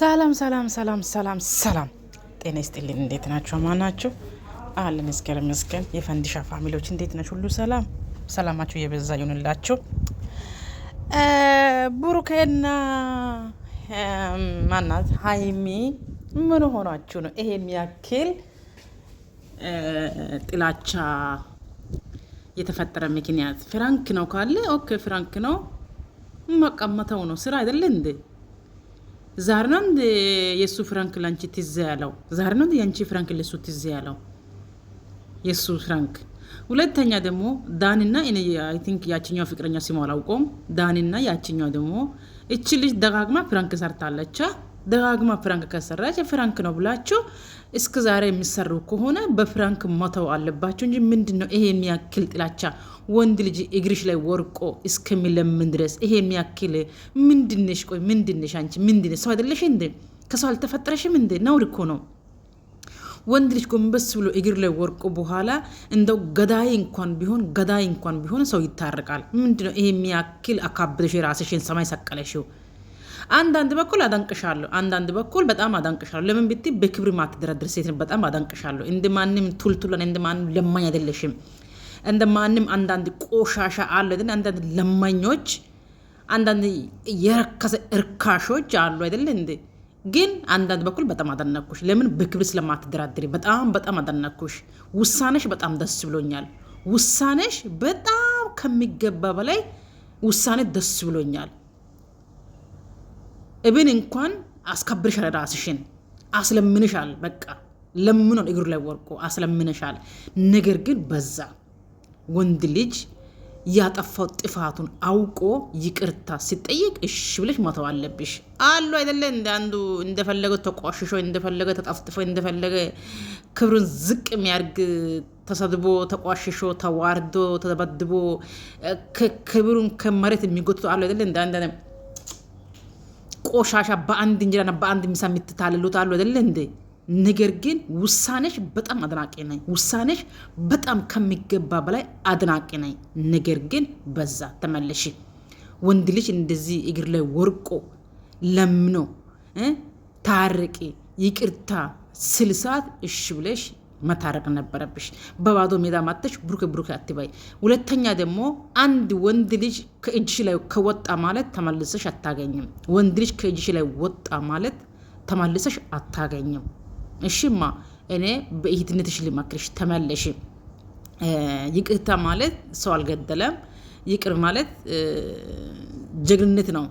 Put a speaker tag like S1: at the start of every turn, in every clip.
S1: ሰላም ሰላም ሰላም ሰላም ሰላም ጤና ይስጥልኝ። እንዴት ናችሁ? ማናችሁ? አለን እስከ መስገን የፈንዲሻ ፋሚሊዎች እንዴት ናችሁ? ሁሉ ሰላም ሰላማችሁ የበዛ ይሁንላችሁ። ብሩኬና ማናት ሀይሚ ምን ሆናችሁ ነው ይሄ የሚያክል ጥላቻ የተፈጠረ ምክንያት? ፍራንክ ነው ካለ ኦኬ፣ ፍራንክ ነው መቀመተው ነው ስራ አይደለ እንዴ? ዛሬ ነው እንደ የሱ ፍራንክ ላንቺ ትዝ ያለው? ዛሬ ነው እንደ ያንቺ ፍራንክ ለሱ ትዝ ያለው? የሱ ፍራንክ። ሁለተኛ ደግሞ ዳኒና እኔ አይ ቲንክ ያቺኛው ፍቅረኛ ሲሞ አላውቀውም። ዳኒና ያቺኛው ደግሞ እቺ ልጅ ደጋግማ ፍራንክ ሰርታለች። ደጋግማ ፍራንክ ከሰራች ፍራንክ ነው ብላችሁ እስከ ዛሬ የሚሰሩ ከሆነ በፍራንክ መተው አለባችሁ እንጂ ምንድነው ይሄ የሚያክል ጥላቻ? ወንድ ልጅ እግርሽ ላይ ወርቆ እስከሚለምን ድረስ ይሄ የሚያክል ምንድነሽ? ቆይ ምንድነሽ አንቺ? ምንድነሽ? ሰው አይደለሽ እንዴ? ከሰው አልተፈጠረሽም እንዴ? ነውር እኮ ነው። ወንድ ልጅ ጎንበስ ብሎ እግር ላይ ወርቆ በኋላ እንደው ገዳይ እንኳን ቢሆን ሰው ይታረቃል። ምንድነው ይሄ የሚያክል አካብደሽ ራስሽን ሰማይ ሰቀለሽው? አንዳንድ በኩል አዳንቅሻለሁ፣ አንዳንድ በኩል በጣም አዳንቅሻለሁ። ለምን ብትይ በክብር ማትደረድር ሴት በጣም አዳንቅሻለሁ። እንደማንም ቱልቱለን እንደማንም ለማኝ አይደለሽም። እንደማንም አንዳንድ ቆሻሻ አለ አይደል? አንዳንድ ለማኞች፣ አንዳንድ የረከሰ እርካሾች አሉ አይደል እንዴ? ግን አንዳንድ በኩል በጣም አዳነኩሽ። ለምን? በክብር ስለማትደራድሪ በጣም አዳነኩሽ። ውሳኔሽ በጣም ደስ ብሎኛል። ውሳኔሽ በጣም ከሚገባ በላይ ውሳኔ ደስ ብሎኛል። እብን እንኳን አስከብርሻል፣ ራስሽን አስለምንሻል። በቃ ለምኖን እግሩ ላይ ወርቆ አስለምንሻል። ነገር ግን በዛ ወንድ ልጅ ያጠፋው ጥፋቱን አውቆ ይቅርታ ሲጠይቅ እሺ ብለሽ መተው አለብሽ። አሉ አይደለ እንደ አንዱ እንደፈለገ ተቋሽሾ እንደፈለገ ተጣፍጥፎ እንደፈለገ ክብሩን ዝቅ የሚያርግ ተሰድቦ ተቋሽሾ ተዋርዶ ተደበድቦ ክብሩን ከመሬት የሚጎትቱ አሉ አይደለ እንደ አንድ ቆሻሻ በአንድ እንጀራና በአንድ ምሳ የምትታልሉት አሉ አይደለ እንዴ? ነገር ግን ውሳኔሽ በጣም አድናቂ ነኝ። ውሳኔሽ በጣም ከሚገባ በላይ አድናቂ ነኝ። ነገር ግን በዛ ተመለሽ። ወንድ ልጅ እንደዚህ እግር ላይ ወርቆ ለምኖ ታርቂ ይቅርታ ስልሳት እሺ ብለሽ መታረቅ ነበረብሽ። በባዶ ሜዳ ማተሽ ብሩክ አትበይ። ሁለተኛ ደግሞ አንድ ወንድ ልጅ ከእጅሽ ላይ ከወጣ ማለት ተመልሰሽ አታገኝም። ወንድ ልጅ ከእጅሽ ላይ ወጣ ማለት ተመልሰሽ አታገኝም። እሺማ እኔ በእህትነትሽ ልመክርሽ፣ ተመለሽ። ይቅርታ ማለት ሰው አልገደለም። ይቅር ማለት ጀግንነት ነው።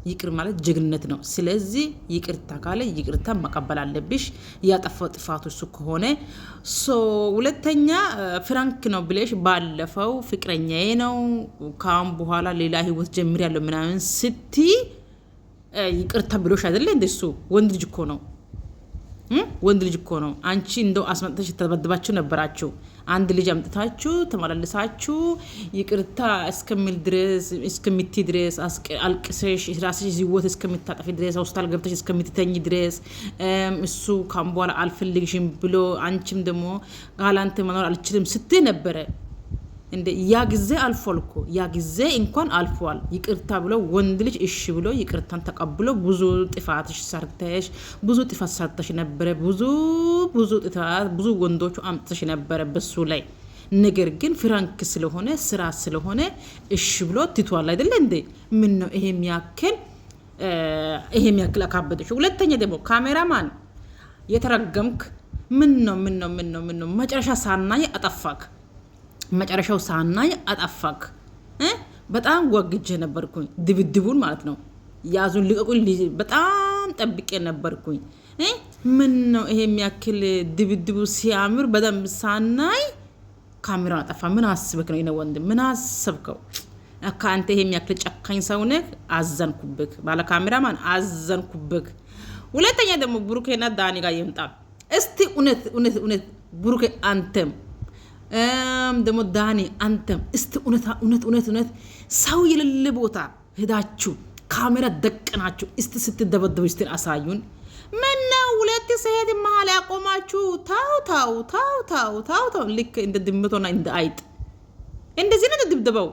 S1: ይቅር ማለት ጀግንነት ነው። ስለዚህ ይቅርታ ካለ ይቅርታ መቀበል አለብሽ። ያጠፋው ጥፋቱ እሱ ከሆነ ሁለተኛ ፍራንክ ነው ብለሽ ባለፈው ፍቅረኛዬ ነው ካሁን በኋላ ሌላ ህይወት ጀምሬያለሁ ምናምን ስትይ ይቅርታ ብሎሽ አይደለ? እንደሱ ወንድ ልጅ እኮ ነው። ወንድ ልጅ እኮ ነው። አንቺ እንደው አስመጥተሽ ተበድባችሁ ነበራችሁ። አንድ ልጅ አምጥታችሁ ተመላለሳችሁ ይቅርታ እስከሚል ድረስ እስከምትይ ድረስ አልቅሰሽ ራስሽ ህይወት እስከምታጠፊ ድረስ ሆስፒታል ገብተሽ እስከምትተኝ ድረስ እሱ ካም በኋላ አልፈልግሽም ብሎ አንቺም ደግሞ ጋላንተ መኖር አልችልም ስትይ ነበረ እንደ ያ ጊዜ አልፏል እኮ። ያ ጊዜ እንኳን አልፏል። ይቅርታ ብሎ ወንድ ልጅ እሺ ብሎ ይቅርታን ተቀብሎ ብዙ ጥፋት ሰርተሽ ነበረ። ብዙ ጥፋት ብዙ ወንዶቹ አምጥተሽ ነበረ በሱ ላይ። ነገር ግን ፍራንክ ስለሆነ ስራ ስለሆነ እሺ ብሎ ትቷል አይደለ እንዴ? ምን ነው ይሄ የሚያክል አካበደሽ? ሁለተኛ ደግሞ ካሜራማን የተረገምክ ምን ነው መጨረሻ ሳናይ አጠፋክ። መጨረሻው ሳናይ አጠፋክ። በጣም ጓግጄ ነበርኩኝ፣ ድብድቡን ማለት ነው። ያዙን ልቀቁኝ በጣም ጠብቄ ነበርኩኝ። ምን ነው ይሄ የሚያክል ድብድቡ ሲያምር በደንብ ሳናይ ካሜራውን አጠፋ። ምን አስበክ ነው? ወንድም ምን አሰብከው? ከአንተ ይሄ የሚያክል ጨካኝ ሰው ነህ። አዘንኩብክ፣ ባለ ካሜራማን አዘንኩብክ። ሁለተኛ ደግሞ ብሩኬና ዳኒ ጋር ይምጣ እስቲ። እውነት ብሩኬ አንተም ደግሞ ዳኒ አንተም እስቲ እውነት ሰው የሌለ ቦታ ሄዳችሁ ካሜራ ደቀናችሁ እስቲ ስትደበደቡ እስቲ አሳዩን። ምነው ሁለት ሴት መሀል ያቆማችሁ? ታው ልክ እንደ ድመቶና እንደ አይጥ እንደዚህ ነው ድብደባው።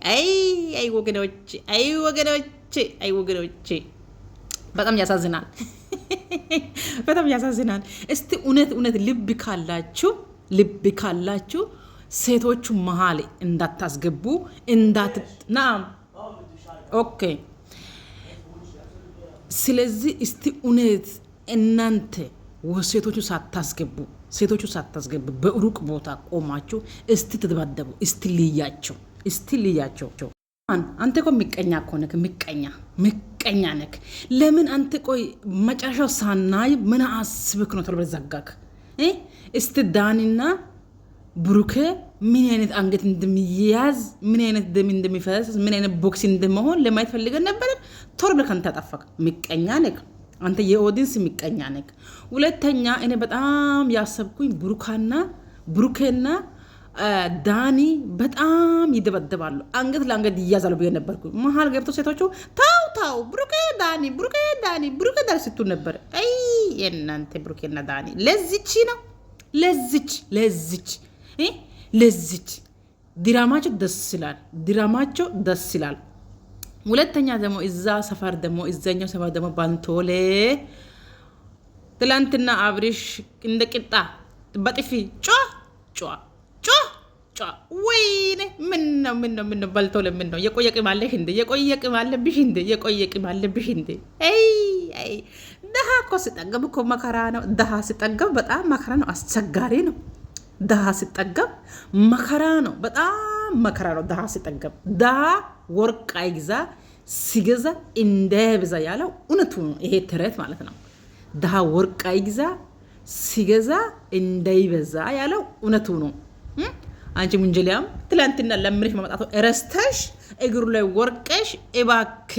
S1: አይ ወገኖቼ በጣም ያሳዝናል። በጣም ያሳዝናል። እስቲ እውነት ልብ ካላችሁ ሴቶቹ መሀል እንዳታስገቡ ና ኦኬ። ስለዚህ እስቲ እውነት እናንተ ሴቶቹ ሳታስገቡ በሩቅ ቦታ ቆማችሁ እስቲ ትደባደቡ፣ እስቲ ልያቸው። አንተ እኮ ምቀኛ እኮ ነክ፣ ምቀኛ ነክ። ለምን አንተ ቆይ መጨረሻው ሳናይ ምን አስብክ ነው ተብሎ ዘጋክ? እስቲ ዳኒና ብሩኬ ምን አይነት አንገት እንደሚያዝ፣ ምን አይነት ደም እንደሚፈስ፣ ምን አይነት ቦክስ እንደመሆን ለማየት ፈልገን ነበር። ቶሎ ብለህ ካንተ ጠፋክ። ምቀኛ ነክ አንተ፣ የኦዲንስ ምቀኛ ነክ። ሁለተኛ እኔ በጣም ያሰብኩኝ ብሩኬና ዳኒ በጣም ይደበደባሉ፣ አንገት ለአንገት ይያዛሉ ብዬ ነበርኩ። መሀል ገብቶ ሴቶቹ ታው ብሩኬ ዳኒ ስትሉ ነበር። አይ የእናንተ ብሩኬና ዳኒ ለዚች ድራማቸው ደስ ይላል። ሁለተኛ ደግሞ እዛ ሰፈር ደግሞ እዛኛው ሰፈር ደግሞ ባንቶሌ ትላንትና አብሪሽ እንደ ቂጣ በጥፊ ጮ ወይኔ ምን ነው በልቶ ለምን ነው የቆየ ቂም አለሽ እንዴ? የቆየ ቂም አለብሽ እንዴ? አይ ደሃ እኮ ሲጠገብ እኮ መከራ ነው። ደሃ ሲጠገብ በጣም መከራ ነው፣ አስቸጋሪ ነው። ደሃ ሲጠገብ መከራ ነው፣ በጣም መከራ ነው። ደሃ ሲጠገብ ደሃ ወርቅ አይግዛ ሲገዛ እንደብዛ ያለው እውነቱ ነው። ይሄ ተረት ማለት ነው። ደሃ ወርቅ አይግዛ ሲገዛ እንዳይበዛ ያለው እውነቱ ነው። አንቺ ሙንጀሊያም ትላንትና ለምንሽ መመጣቱ ረስተሽ እግሩ ላይ ወርቀሽ እባክ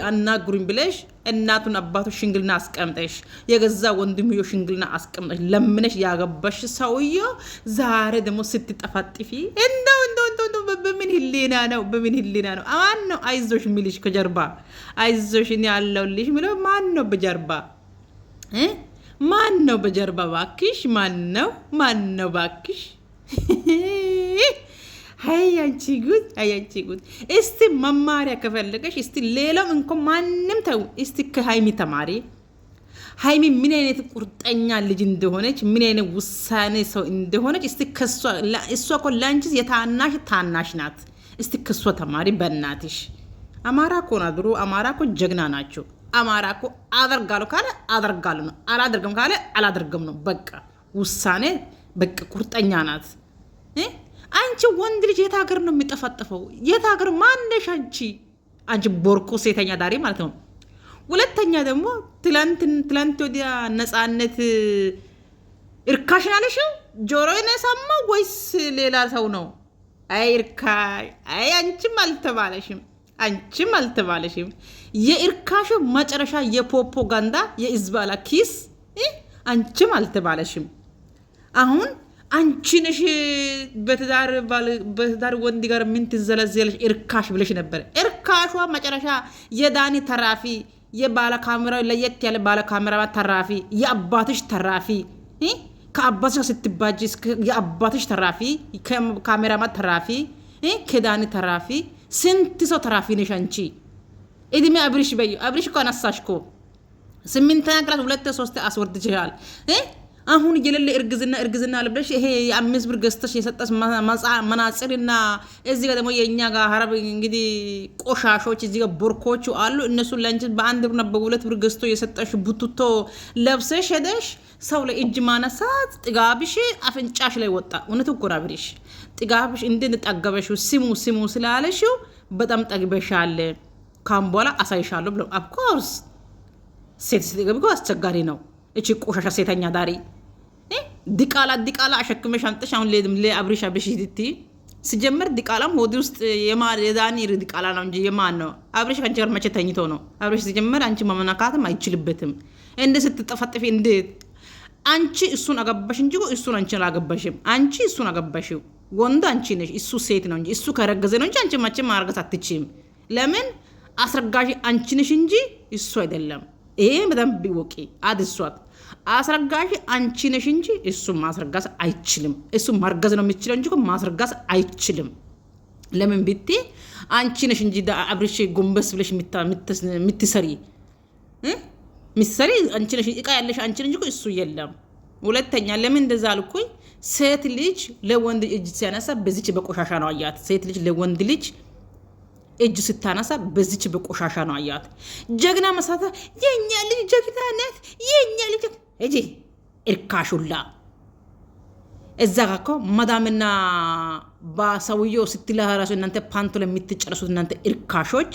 S1: አናግሩኝ ብለሽ እናቱን አባቱ ሽንግልና አስቀምጠሽ የገዛ ወንድምዮ ሽንግልና አስቀምጠሽ ለምነሽ ያገባሽ ሰውዬ ዛሬ ደግሞ ስትጠፋጥፊ እንደው በምን ህሊና ነው? ማን ነው አይዞሽ የሚልሽ ከጀርባ? አይዞሽ እኔ ያለሁልሽ የሚለው ማን ነው በጀርባ? ማን ነው በጀርባ? ባክሽ ማን ነው ባክሽ? አያንቺ ጉድ። እስቲ መማሪያ ከፈለገሽ እስቲ ሌላው እንኳን ማንም ተው፣ እስቲ ከሃይሚ ተማሪ። ሃይሚ ምን አይነት ቁርጠኛ ልጅ እንደሆነች፣ ምን አይነት ውሳኔ ሰው እንደሆነች እስቲ እሷ እኮ ላንቺስ ታናሽ ናት። እስቲ ከሷ ተማሪ በእናትሽ። አማራ እኮ ናት ድሮ። አማራ እኮ ጀግና ናቸው። አማራ እኮ አደርጋለሁ ካለ አደርጋለሁ ነው፣ አላደርግም ካለ አላደርግም ነው። በቃ ውሳኔ በቃ ቁርጠኛ ናት። አንቺ ወንድ ልጅ የት ሀገር ነው የሚጠፋጠፈው? የት ሀገር ማነሽ አንቺ ቦርኮ ሴተኛ ዳሪ ማለት ነው። ሁለተኛ ደግሞ ትላንት ወዲያ ነፃነት እርካሽን አለሽው። ጆሮዬን የሰማው ወይስ ሌላ ሰው ነው? አይ እርካሽ፣ አይ አንቺም አልተባለሽም። የእርካሹ መጨረሻ የፖፖጋንዳ የኢዝባላ ኪስ አንቺም አልተባለሽም። አሁን አንቺ ነሽ በትዳር ወንድ ጋር ምን ትዘለዘለሽ እርካሽ ብለሽ ነበር። እርካሿ መጨረሻ የዳኒ ተራፊ፣ የባለ ካሜራው ለየት ያለ ባለ ካሜራ ተራፊ፣ የአባትሽ ተራፊ፣ ከአባትሽ ስትባጂ የአባትሽ ተራፊ፣ ከካሜራማ ተራፊ፣ ከዳኒ ተራፊ፣ ስንት ሰው ተራፊ ነሽ አንቺ። እድሜ አብሪሽ እኮ አነሳሽ እኮ 8ኛ ክላስ 2-3 አስወርድሻል። አሁን የሌለ እርግዝና ልብለሽ ይሄ የ5 ብር ገዝተሽ የሰጠሽ መናጽርና እዚህ ጋር ደግሞ የኛ ጋር ሀረብ እንግዲህ ቆሻሾች እዚህ ጋር ቦርኮቹ አሉ። እነሱ ለአንቺ በ1 ብር እና በ2 ብር ገዝቶ የሰጠሽ ቡቱቶ ለብሰሽ ሄደሽ ሰው ላይ እጅ ማነሳት ጥጋብሽ አፍንጫሽ ላይ ወጣ። እውነት እኮ ነው አብሪሽ፣ ጥጋብሽ እንድንጠገበሽው ስሙ ስላለሽው በጣም ጠግበሻል። ካም በኋላ አሳይሻለሁ ብለው ኦፍኮርስ ሴት ስትገቢ አስቸጋሪ ነው። እቺ ቆሻሻ ሴተኛ ዳሪ ዲቃላ አሸክመሽ አንጥሽ አሁን ለአብሪሽ ዲቲ ሲጀምር ዲቃላም ሆዲ ውስጥ የዳኒ ዲቃላ ነው እንጂ የማን ነው? አብሪሽ ከአንቺ ጋር መቼ ተኝቶ ነው? አብሪሽ ሲጀምር አንቺ መመናካትም አይችልበትም። እንደ ስትጠፈጥፊ እንዴት አንቺ እሱን አገባሽ እንጂ እሱን አንቺ አላገባሽም። አንቺ እሱን አገባሽው። ወንድ አንቺ ነሽ፣ እሱ ሴት ነው እንጂ እሱ ከረገዘ ነው እንጂ አንቺ መቼም ማርገዝ አትችይም። ለምን አስረጋሽ አንቺ ነሽ እንጂ እሱ አይደለም። ይሄ በጣም ቢወቂ አድሷት። አስረጋሽ አንቺ ነሽ እንጂ እሱ ማስረጋስ አይችልም። እሱ ማርገዝ ነው የሚችለው እንጂ ማስረጋስ አይችልም። ለምን ብትይ አንቺ ነሽ እንጂ አብርሽ ጎንበስ ብለሽ ምትሰሪ አንቺ ነሽ። እቃ ያለሽ አንቺ ነሽ እንጂ እሱ የለም። ሁለተኛ ለምን እንደዛ አልኩኝ? ሴት ልጅ ለወንድ እጅ ሲያነሳ በዚች በቆሻሻ ነው አያት። ሴት ልጅ ለወንድ ልጅ እጅ ስታነሳ በዚች በቆሻሻ ነው አያት። ጀግና መሳታ የኛ ልጅ ጀግና ናት፣ የኛ ልጅ እጂ እርካሹላ እዛ ጋር እኮ መዳምና ባሰውየው ስትላ ራሱ እናንተ ፓንቶ ለምትጨርሱት እናንተ እርካሾች፣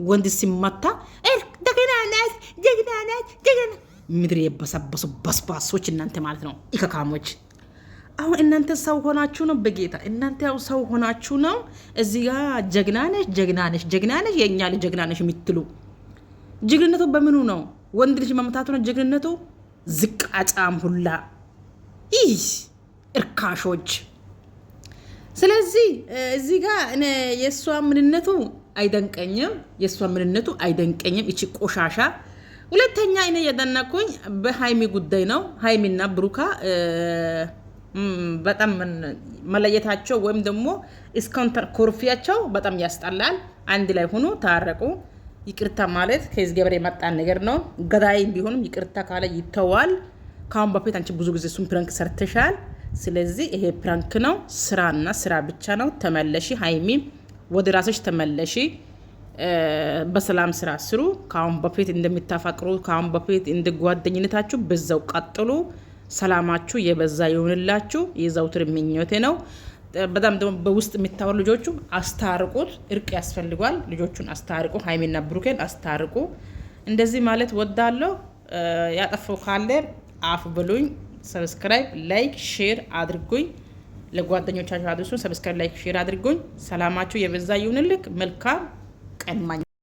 S1: ወንድ ሲመታ ጀግና ናት፣ ጀግና ናት፣ ጀግና ምድር የበሰበሱ በስባሶች እናንተ ማለት ነው፣ ኢከካሞች። አሁን እናንተ ሰው ሆናችሁ ነው፣ በጌታ እናንተ ያው ሰው ሆናችሁ ነው። እዚህ ጋር ጀግና ነሽ፣ ጀግና ነሽ፣ ጀግና ነሽ፣ የኛ ልጅ ጀግና ነሽ የምትሉ ጀግንነቱ በምኑ ነው? ወንድ ልጅ መምታቱ ነው ጀግንነቱ? ዝቃጫም ሁላ ይህ እርካሾች። ስለዚህ እዚህ ጋር የእሷ ምንነቱ አይደንቀኝም፣ የእሷ ምንነቱ አይደንቀኝም። እቺ ቆሻሻ። ሁለተኛ እኔ የደነኩኝ በሃይሚ ጉዳይ ነው። ሃይሚና ብሩካ በጣም መለየታቸው ወይም ደግሞ እስካውንተር ኮርፊያቸው በጣም ያስጠላል። አንድ ላይ ሆኖ ታረቁ። ይቅርታ ማለት ከዚህ ገበሬ የመጣን ነገር ነው። ገዳይ ቢሆንም ይቅርታ ካለ ይተዋል። ካሁን በፊት አንቺ ብዙ ጊዜ እሱን ፕራንክ ሰርተሻል። ስለዚህ ይሄ ፕራንክ ነው፣ ስራና ስራ ብቻ ነው። ተመለሺ ሃይሚ፣ ወደ ራስሽ ተመለሺ። በሰላም ስራ ስሩ። ካሁን በፊት እንደምታፈቅሩ ካሁን በፊት እንደ ጓደኝነታችሁ በዛው ቀጥሉ። ሰላማችሁ የበዛ ይሆንላችሁ። የዘውትር ምኞቴ ነው። በጣም ደግሞ በውስጥ የሚታወሩ ልጆቹ አስታርቁት። እርቅ ያስፈልጓል። ልጆቹን አስታርቁ። ሃይሚና ብሩኬን አስታርቁ። እንደዚህ ማለት ወዳለሁ። ያጠፋው ካለ አፍ ብሉኝ። ሰብስክራይብ፣ ላይክ፣ ሼር አድርጉኝ። ለጓደኞቻችሁ አድርሱ። ሰብስክራይብ፣ ላይክ፣ ሼር አድርጉኝ። ሰላማችሁ የበዛ ይሁንልክ። መልካም ቀን ማኝ